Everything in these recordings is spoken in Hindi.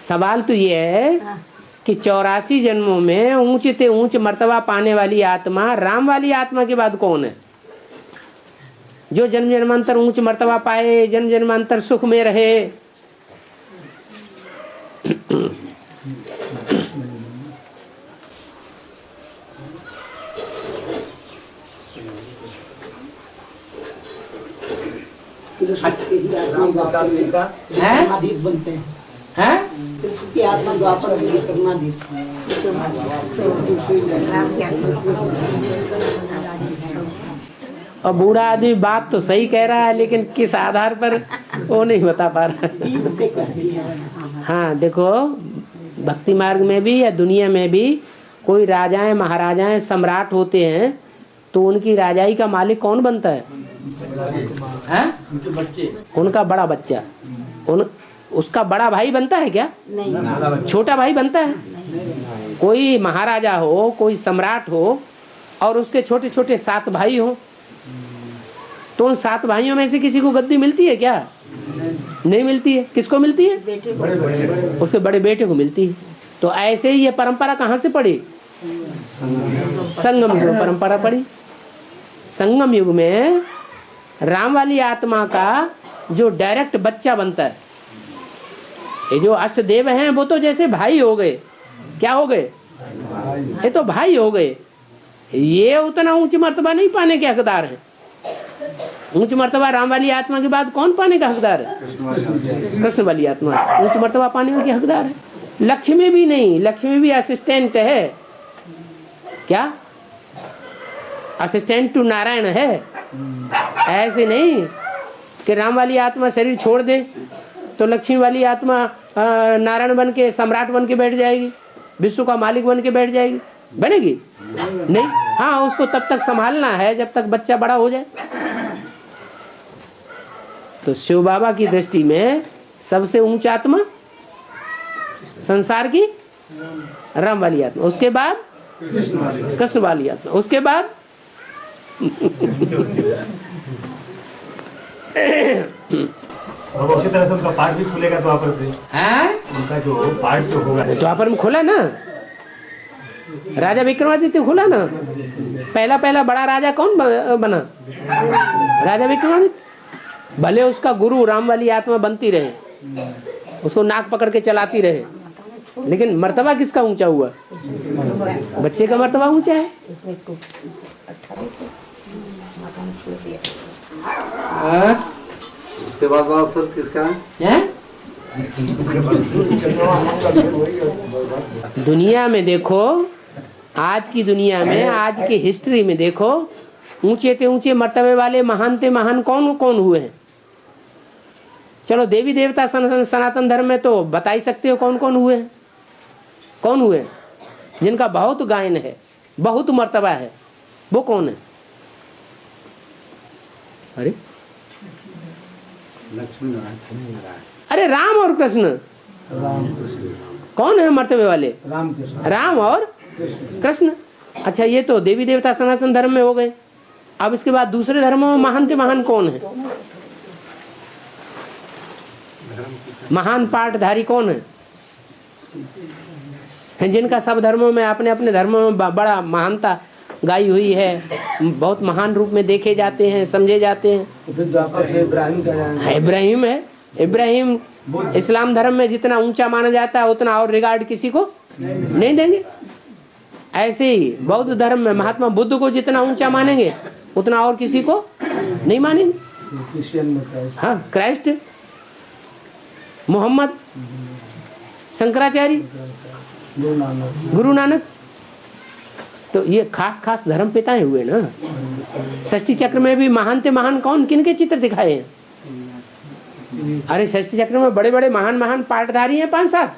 सवाल तो ये है कि 84 जन्मों में ऊंचे से ऊंच मर्तबा पाने वाली आत्मा राम वाली आत्मा के बाद कौन है? जो जन्म जन्मांतर ऊंच मर्तबा पाए, जन्म जन्मांतर सुख में रहे। बनते हैं और बूढ़ा आदमी बात तो सही कह रहा है, लेकिन किस आधार पर वो नहीं बता पा रहा। हाँ देखो, भक्ति मार्ग में भी या दुनिया में भी कोई राजाएं महाराजाएं सम्राट होते हैं तो उनकी राजाई का मालिक कौन बनता है? उनके बच्चे, उनका बड़ा बच्चा, उसका बड़ा भाई बनता है क्या? नहीं। छोटा भाई बनता है? कोई महाराजा हो, कोई सम्राट हो और उसके छोटे छोटे 7 भाई हो, तो उन 7 भाइयों में से किसी को गद्दी मिलती है क्या? नहीं मिलती है। किसको मिलती है? उसके बड़े बेटे को मिलती है। तो ऐसे ही ये परंपरा कहाँ से पड़ी? संगम युग परंपरा पड़ी। संगम युग में राम वाली आत्मा का जो डायरेक्ट बच्चा बनता है, ये जो अष्टदेव हैं वो तो जैसे भाई हो गए। क्या हो गए? ये तो भाई हो गए। ये उतना ऊंच मर्तबा नहीं पाने के हकदार हैं। ऊंच मर्तबा राम वाली आत्मा के बाद कौन पाने का हकदार है? कृष्ण वाली आत्मा ऊंच मर्तबा पाने के हकदार है। लक्ष्मी भी नहीं, लक्ष्मी भी असिस्टेंट है। क्या? असिस्टेंट टू नारायण है। ऐसे नहीं कि राम वाली आत्मा शरीर छोड़ दे तो लक्ष्मी वाली आत्मा नारायण बन के, सम्राट बन के बैठ जाएगी, विश्व का मालिक बन के बैठ जाएगी। बनेगी नहीं। हाँ, उसको तब तक संभालना है जब तक बच्चा बड़ा हो जाए। तो शिव बाबा की दृष्टि में सबसे ऊंच आत्मा संसार की राम वाली आत्मा, उसके बाद कृष्ण वाली आत्मा, उसके बाद उसी तरह से उनका पाठ भी खुलेगा द्वापर से। है उनका जो पाठ जो होगा द्वापर में खुला ना, राजा विक्रमादित्य खुला ना। पहला पहला बड़ा राजा कौन बना? राजा विक्रमादित्य। भले उसका गुरु राम वाली आत्मा बनती रहे, उसको नाक पकड़ के चलाती रहे, लेकिन मर्तबा किसका ऊंचा हुआ? बच्चे का मर्तबा ऊंचा है। उसके बाद फिर किसका है? दुनिया में देखो, आज की दुनिया में, आज की हिस्ट्री में देखो, ऊंचे से ऊंचे मर्तबे वाले महान ते महान कौन कौन हुए हैं? चलो देवी देवता सनातन धर्म में तो बता ही सकते हो कौन कौन हुए हैं। कौन हुए जिनका बहुत गायन है, बहुत मर्तबा है? वो कौन है? अरे अरे राम और कृष्ण। कौन है मर्तबे वाले? राम और कृष्ण। अच्छा, ये तो देवी देवता सनातन धर्म में हो गए। अब इसके बाद दूसरे धर्मों में महान से महान कौन है? महान पाठधारी कौन है? जिनका सब धर्मों में, अपने अपने धर्मों में बड़ा महानता गाई हुई है, बहुत महान रूप में देखे जाते हैं, समझे जाते हैं। इब्राहिम है। इब्राहिम इस्लाम धर्म में जितना ऊंचा माना जाता है उतना और रिगार्ड किसी को नहीं देंगे। ऐसे ही बौद्ध धर्म में महात्मा बुद्ध को जितना ऊंचा मानेंगे उतना और किसी को नहीं मानेंगे। हाँ, क्राइस्ट, मोहम्मद, शंकराचार्य, गुरु नानक, तो ये खास खास धर्म पिताएं हुए ना। षष्ठी चक्र में भी महान ते महान कौन, किनके चित्र दिखाए हैं? अरे षष्ठी चक्र में बड़े बड़े महान महान पाठधारी हैं 5-7,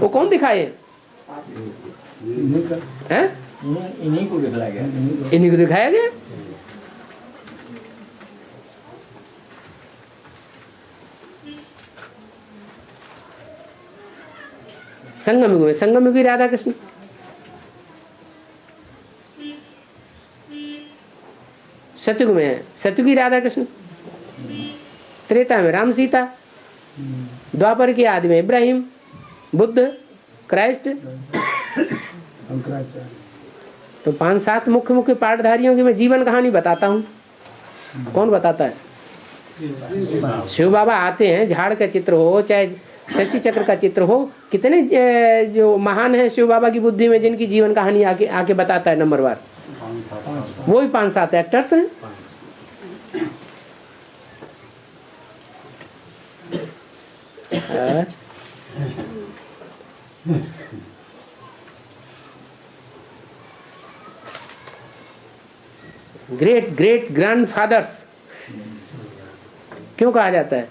वो कौन दिखाए हैं? इन्हीं को दिखाया गया। इन्हीं को दिखाया गया। संगम युग में संगम युगी राधा कृष्ण, सतयुग में सतयुगी राधा कृष्ण, त्रेता में राम सीता, द्वापर के आदि में इब्राहिम, बुद्ध, क्राइस्ट। तो 5-7 मुख्य मुख्य पाठधारियों की मैं जीवन कहानी बताता हूँ। कौन बताता है? शिव बाबा आते हैं, झाड़ का चित्र हो चाहे षष्ठी चक्र का चित्र हो, कितने जो महान है शिव बाबा की बुद्धि में जिनकी जीवन कहानी आके आके बताता है नंबरवार, वो ही 5-7 एक्टर्स हैं। ग्रेट ग्रेट ग्रैंडफादर्स क्यों कहा जाता है?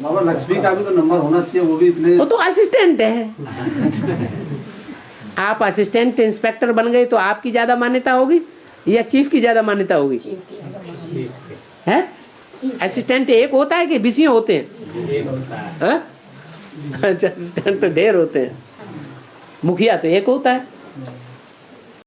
बाबा लक्ष्मी का भी तो नंबर होना चाहिए, वो भी इतने। वो तो असिस्टेंट है। आप असिस्टेंट इंस्पेक्टर बन गए तो आपकी ज्यादा मान्यता होगी या चीफ की ज्यादा मान्यता होगी? है असिस्टेंट एक होता है कि 20 होते हैं? अच्छा, असिस्टेंट तो ढेर होते हैं। मुखिया तो एक होता है।